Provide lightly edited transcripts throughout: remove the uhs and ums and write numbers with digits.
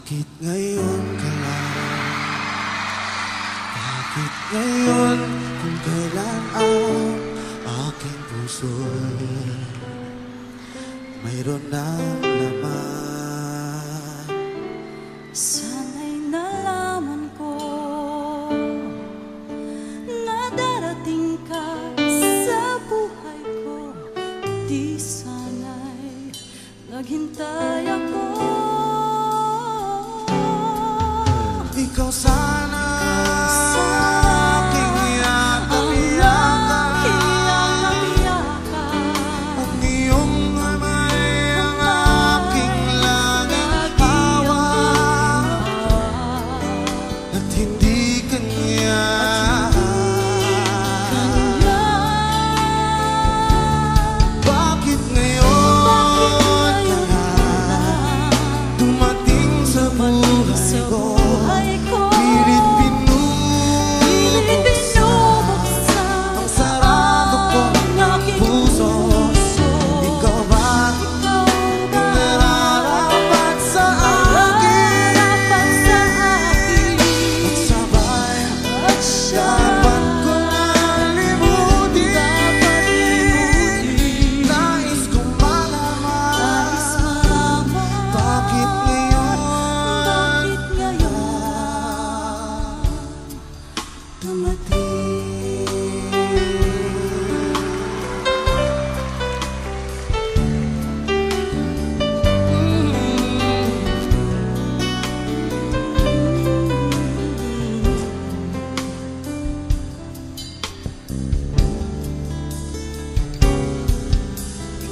Bakit ngayon ka lang? Bakit ngayon kung kailan ang aking puso mayroon ng laman? Sana'y nalaman ko na darating ka sa buhay ko. Di sana'y naghintay ako. Ikaw sana aking yakap-yakap, at iyong kamay ang aking laging hawak, at hindi kanya. Bakit ngayon ka lang dumating sa buhay ko?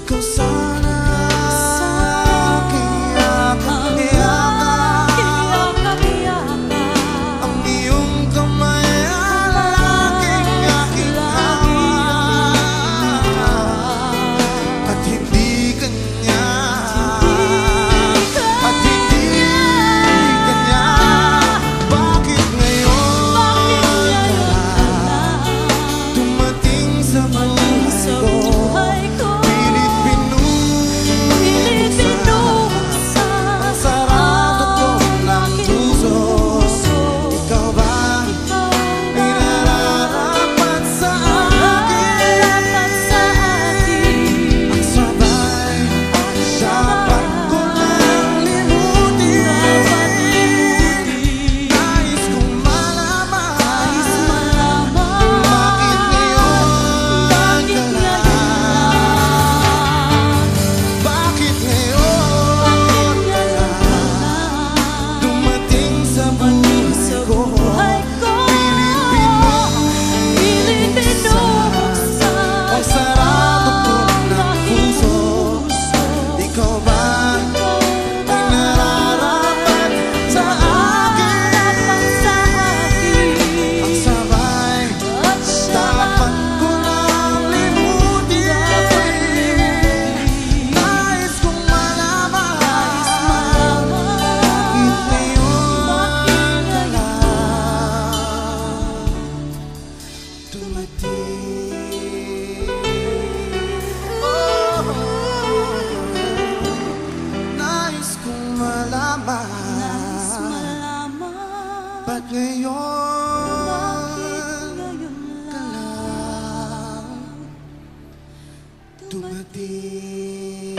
Ikaw sana aking yakap-yakap, ang iyong kamay ang aking hawak, at hindi kanya, at hindi kanya. Bakit ngayon ka lang dumating sa buhay ko? Nais kong malaman, ba't ngayon ka lang dumating?